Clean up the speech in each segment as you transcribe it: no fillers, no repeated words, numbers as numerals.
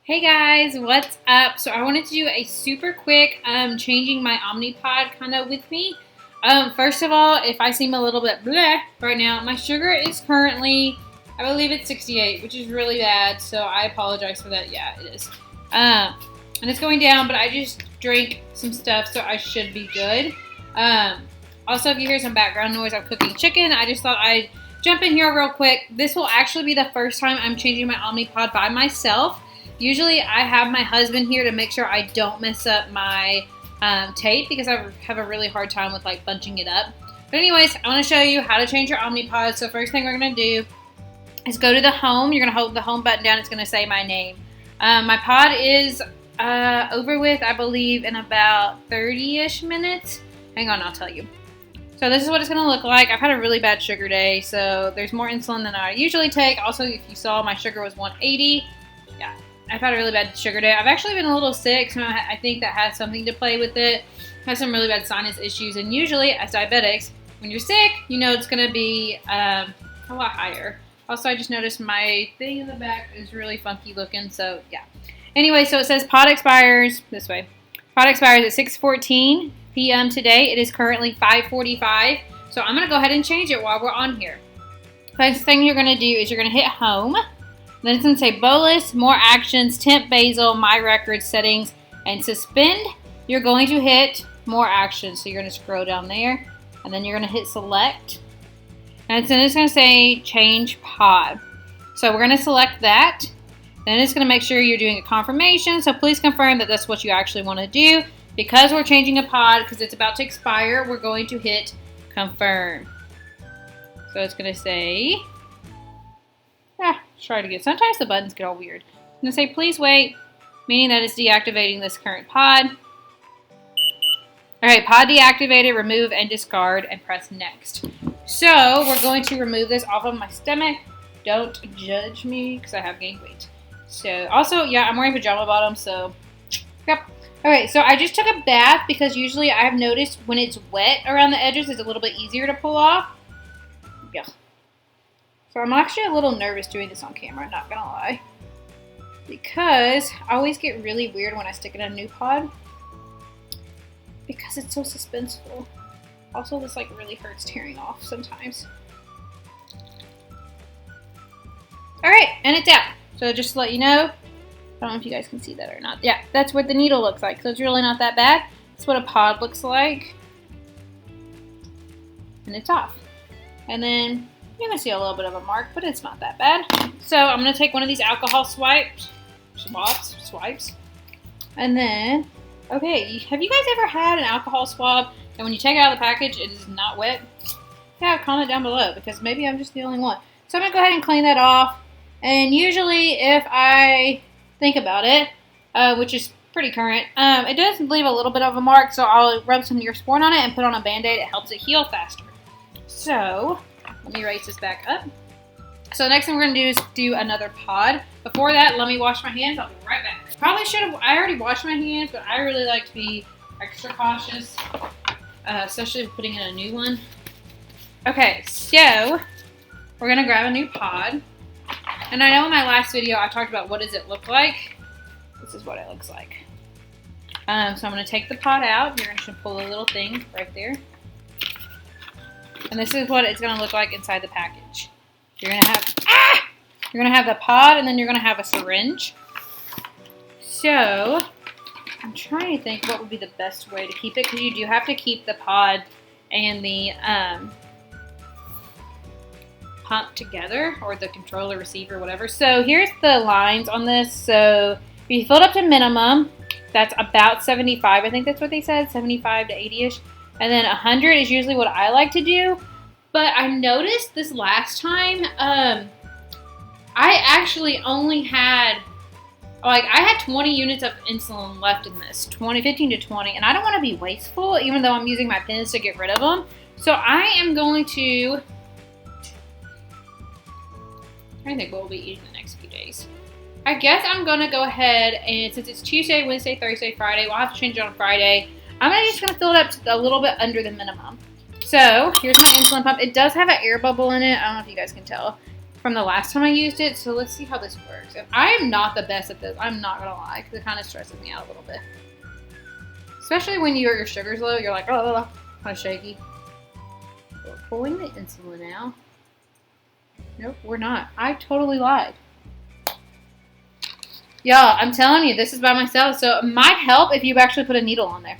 Hey guys, what's up? So I wanted to do a super quick changing my Omnipod kind of with me. First of all, if I seem a little bit bleh right now, my sugar is currently, I believe it's 68, which is really bad. So I apologize for that. Yeah, it is. And it's going down, but I just drank some stuff, so I should be good. Also, if you hear some background noise, I'm cooking chicken. I just thought I'd jump in here real quick. This will actually be the first time I'm changing my Omnipod by myself. Usually I have my husband here to make sure I don't mess up my tape because I have a really hard time with like bunching it up. But anyways, I want to show you how to change your Omnipod. So first thing we're going to do is go to the home. You're going to hold the home button down. It's going to say my name. My pod is over with, I believe, in about 30-ish minutes. Hang on, I'll tell you. So this is what it's going to look like. I've had a really bad sugar day, so there's more insulin than I usually take. Also, if you saw, my sugar was 180. Yeah. I've had a really bad sugar day. I've actually been a little sick, so I think that has something to play with it. I have some really bad sinus issues, and usually, as diabetics, when you're sick, you know it's going to be a lot higher. Also, I just noticed my thing in the back is really funky looking, so yeah. Anyway, so it says pod expires this way. Pod expires at 6:14 p.m. today. It is currently 5:45, so I'm going to go ahead and change it while we're on here. First thing you're going to do is you're going to hit home. Then it's going to say bolus, more actions, temp basal, my records, settings, and suspend. You're going to hit more actions. So you're going to scroll down there, and then you're going to hit select. And then it's going to say change pod. So we're going to select that. Then it's going to make sure you're doing a confirmation. So please confirm that that's what you actually want to do. Because we're changing a pod, because it's about to expire, we're going to hit confirm. So it's going to say... try to get. Sometimes the buttons get all weird. I'm going to say please wait, meaning that it's deactivating this current pod. Alright, pod deactivated, remove and discard, and press next. So, we're going to remove this off of my stomach. Don't judge me, because I have gained weight. So, also, yeah, I'm wearing pajama bottoms, so, yep. Alright, so I just took a bath, because usually I have noticed when it's wet around the edges, it's a little bit easier to pull off. Yeah. So I'm actually a little nervous doing this on camera, not gonna lie. Because I always get really weird when I stick in a new pod. Because it's so suspenseful. Also, this like really hurts tearing off sometimes. Alright, and it's out. So just to let you know, I don't know if you guys can see that or not. Yeah, that's what the needle looks like. So it's really not that bad. That's what a pod looks like. And it's off. And then you're going to see a little bit of a mark, but it's not that bad. So I'm going to take one of these alcohol swipes. And then, okay, have you guys ever had an alcohol swab and when you take it out of the package, it is not wet? Yeah, comment down below because maybe I'm just the only one. So I'm going to go ahead and clean that off. And usually if I think about it, which is pretty current, it does leave a little bit of a mark, so I'll rub some Neosporin on it and put on a Band-Aid. It helps it heal faster. So let me raise this back up. So the next thing we're going to do is do another pod. Before that, let me wash my hands. I'll be right back. Probably should have, I already washed my hands, but I really like to be extra cautious, especially putting in a new one. Okay, so we're going to grab a new pod. And I know in my last video I talked about what does it look like. This is what it looks like. So I'm going to take the pod out. You're going to pull a little thing right there. And this is what it's going to look like inside the package. You're going to have the pod, and then you're going to have a syringe. So I'm trying to think what would be the best way to keep it, because you do have to keep the pod and the pump together, or the controller, receiver, whatever. So here's the lines on this. So if you fill it up to minimum, that's about 75. I think that's what they said, 75 to 80-ish. And then 100 is usually what I like to do. But I noticed this last time, I actually only had, like, I had 20 units of insulin left in this, 15 to 20. And I don't want to be wasteful, even though I'm using my pins to get rid of them. So I am going to, I think what we'll be eating the next few days. I guess I'm going to go ahead and, since it's Tuesday, Wednesday, Thursday, Friday, we'll have to change it on Friday. I'm just going to fill it up to a little bit under the minimum. So here's my insulin pump. It does have an air bubble in it. I don't know if you guys can tell. from the last time I used it. So let's see how this works. And I am not the best at this. I'm not going to lie, because it kind of stresses me out a little bit. Especially when your sugar's low, you're like, oh, kind of shaky. We're pulling the insulin out. Nope, we're not. I totally lied. Y'all, I'm telling you, this is by myself, so it might help if you actually put a needle on there.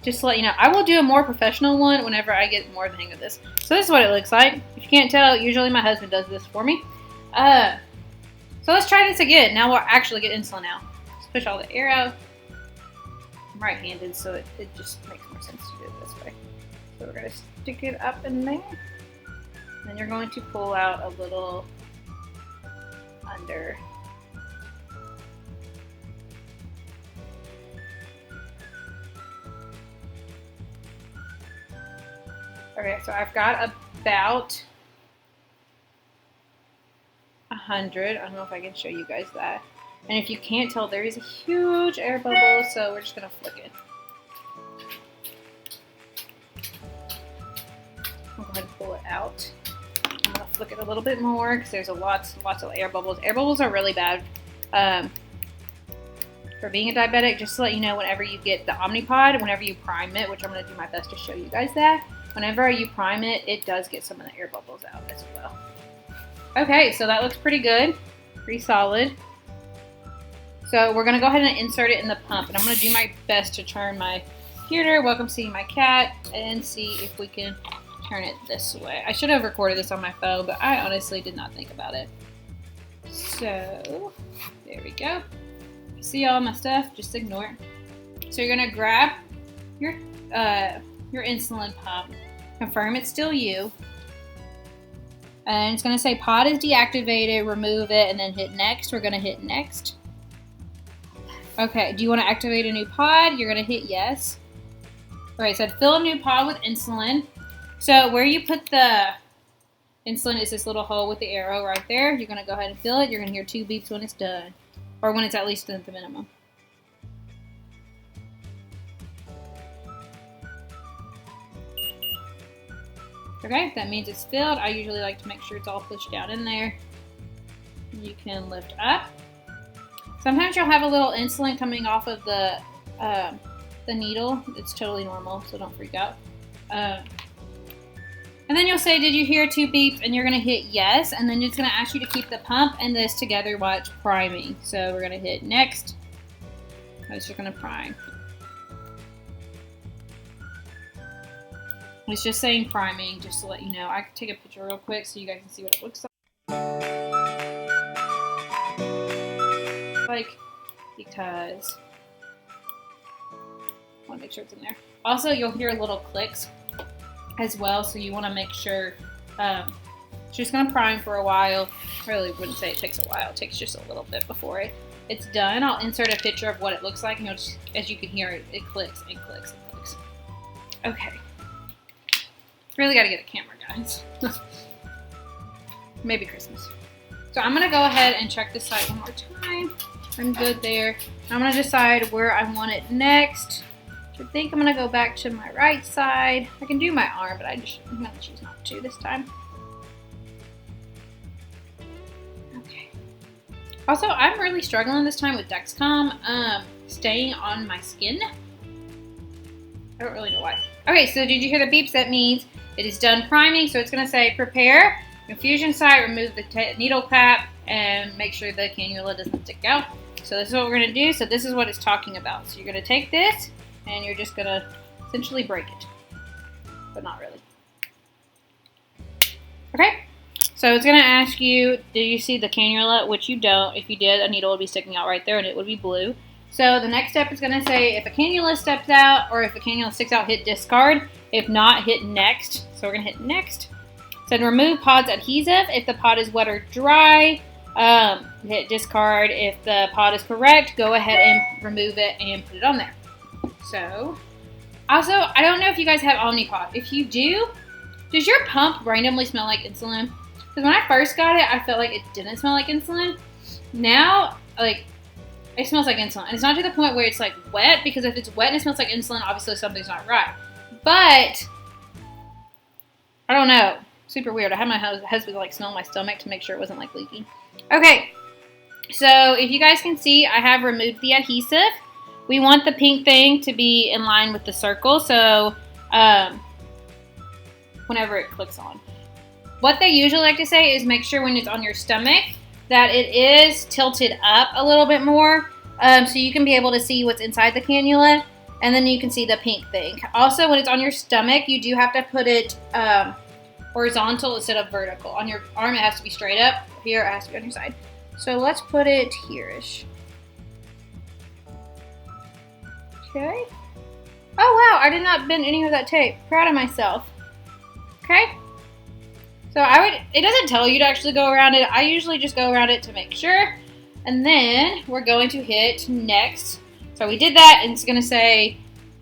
Just to let you know. I will do a more professional one whenever I get more of the hang of this. So this is what it looks like. If you can't tell, usually my husband does this for me. So let's try this again. Now we'll actually get insulin out. Just push all the air out. I'm right-handed, so it just makes more sense to do it this way. So we're going to stick it up in there. And then you're going to pull out a little under. Okay, so I've got about 100. I don't know if I can show you guys that. And if you can't tell, there is a huge air bubble, so we're just going to flick it. I'll go ahead and pull it out. I'm going to flick it a little bit more because there's lots of air bubbles. Air bubbles are really bad for being a diabetic. Just to let you know, whenever you get the Omnipod, whenever you prime it, which I'm going to do my best to show you guys that, whenever you prime it, it does get some of the air bubbles out as well. Okay, so that looks pretty good. Pretty solid. So we're going to go ahead and insert it in the pump. And I'm going to do my best to turn my computer, welcome seeing my cat, and see if we can turn it this way. I should have recorded this on my phone, but I honestly did not think about it. So, there we go. See all my stuff? Just ignore it. So you're going to grab your insulin pump. Confirm it's still you. And it's going to say pod is deactivated, remove it, and then hit next. We're going to hit next. Okay, do you want to activate a new pod? You're going to hit yes. Alright, so fill a new pod with insulin. So where you put the insulin is this little hole with the arrow right there. You're going to go ahead and fill it. You're going to hear 2 beeps when it's done. Or when it's at least at the minimum. Okay, that means it's filled. I usually like to make sure it's all pushed down in there. You can lift up. Sometimes you'll have a little insulin coming off of the needle. It's totally normal, so don't freak out. And then you'll say, did you hear 2 beeps? And you're going to hit yes. And then it's going to ask you to keep the pump and this together while it's priming. So we're going to hit next. It's just going to prime. It's just saying priming, just to let you know. I can take a picture real quick so you guys can see what it looks like. Because I want to make sure it's in there. Also, you'll hear little clicks as well, so you want to make sure it's just going to prime for a while. I really wouldn't say it takes a while. It takes just a little bit before it's done. I'll insert a picture of what it looks like, and you'll just, as you can hear, it clicks and clicks and clicks. Okay. Really got to get a camera, guys. Maybe Christmas. So I'm going to go ahead and check this side one more time. I'm good there. I'm going to decide where I want it next. I think I'm going to go back to my right side. I can do my arm, but I'm going to choose not to this time. Okay. Also, I'm really struggling this time with Dexcom staying on my skin. I don't really know why. Okay, so did you hear the beeps? That means it is done priming, so it's going to say prepare, infusion site, remove the needle cap, and make sure the cannula doesn't stick out. So this is what we're going to do. So this is what it's talking about. So you're going to take this, and you're just going to essentially break it, but not really. Okay, so it's going to ask you, do you see the cannula? Which you don't. If you did, a needle would be sticking out right there, and it would be blue. So the next step is going to say if a cannula steps out or if a cannula sticks out, hit discard. If not, hit next. So we're going to hit next. It said remove pod's adhesive. If the pod is wet or dry, hit discard. If the pod is correct, go ahead and remove it and put it on there. So, also, I don't know if you guys have Omnipod. If you do, does your pump randomly smell like insulin? Because when I first got it, I felt like it didn't smell like insulin. Now, like, it smells like insulin. And it's not to the point where it's like wet, because if it's wet and it smells like insulin, obviously something's not right. But I don't know. super weird. I had my husband like smell my stomach to make sure it wasn't like leaking. Okay, so if you guys can see, I have removed the adhesive. We want the pink thing to be in line with the circle, so whenever it clicks on. What they usually like to say is make sure when it's on your stomach that it is tilted up a little bit more, so you can be able to see what's inside the cannula, and then you can see the pink thing. Also, when it's on your stomach, you do have to put it horizontal instead of vertical. On your arm, it has to be straight up. Here, it has to be on your side. So let's put it here-ish. Okay. Oh, wow, I did not bend any of that tape. Proud of myself. Okay. So it doesn't tell you to actually go around it. I usually just go around it to make sure. And then we're going to hit next. So we did that, and it's going to say,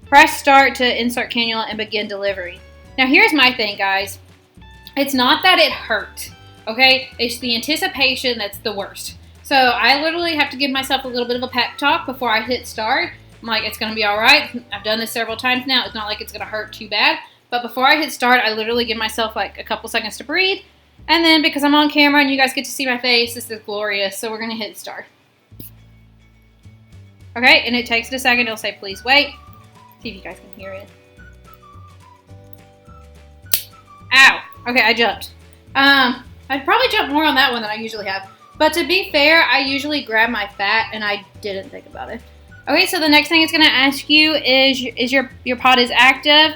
press start to insert cannula and begin delivery. Now here's my thing, guys. It's not that it hurt, okay? It's the anticipation that's the worst. So I literally have to give myself a little bit of a pep talk before I hit start. I'm like, it's going to be all right. I've done this several times now. It's not like it's going to hurt too bad. But before I hit start, I literally give myself like a couple seconds to breathe. And then because I'm on camera and you guys get to see my face, this is glorious. So we're going to hit start. Okay, and it takes it a second. It'll say, please wait. See if you guys can hear it. Ow. Okay, I jumped. I'd probably jump more on that one than I usually have. But to be fair, I usually grab my fat and I didn't think about it. Okay, so the next thing it's going to ask you is your pod is active.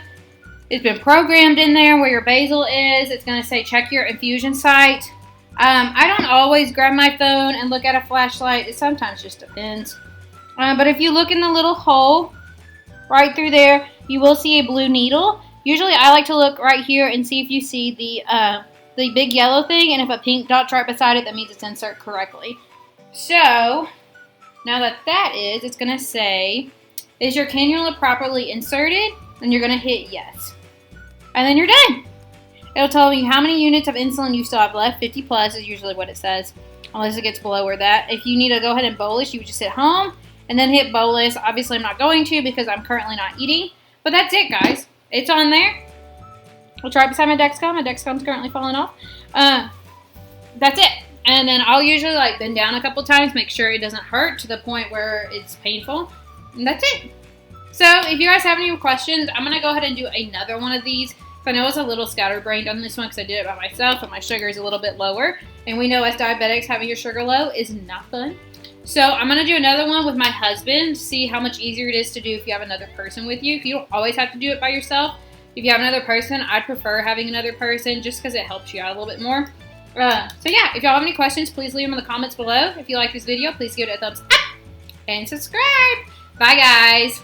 It's been programmed in there where your basal is. It's going to say check your infusion site. I don't always grab my phone and look at a flashlight. It sometimes just depends. But if you look in the little hole right through there, you will see a blue needle. Usually I like to look right here and see if you see the big yellow thing, and if a pink dot's right beside it, that means it's inserted correctly. So now that is, it's going to say, is your cannula properly inserted? And you're going to hit yes. And then you're done. It'll tell you how many units of insulin you still have left. 50 plus is usually what it says, unless it gets below or that. If you need to go ahead and bolus, you would just hit home and then hit bolus. Obviously, I'm not going to because I'm currently not eating. But that's it, guys. It's on there. It's right beside my Dexcom. My Dexcom's currently falling off. That's it. And then I'll usually like bend down a couple times, make sure it doesn't hurt to the point where it's painful. And that's it. So if you guys have any questions, I'm going to go ahead and do another one of these. I know it's a little scatterbrained on this one because I did it by myself and my sugar is a little bit lower. And we know as diabetics, having your sugar low is not fun. So I'm going to do another one with my husband to see how much easier it is to do if you have another person with you. If you don't always have to do it by yourself. If you have another person, I'd prefer having another person just because it helps you out a little bit more. So yeah, if y'all have any questions, please leave them in the comments below. If you like this video, please give it a thumbs up and subscribe. Bye, guys.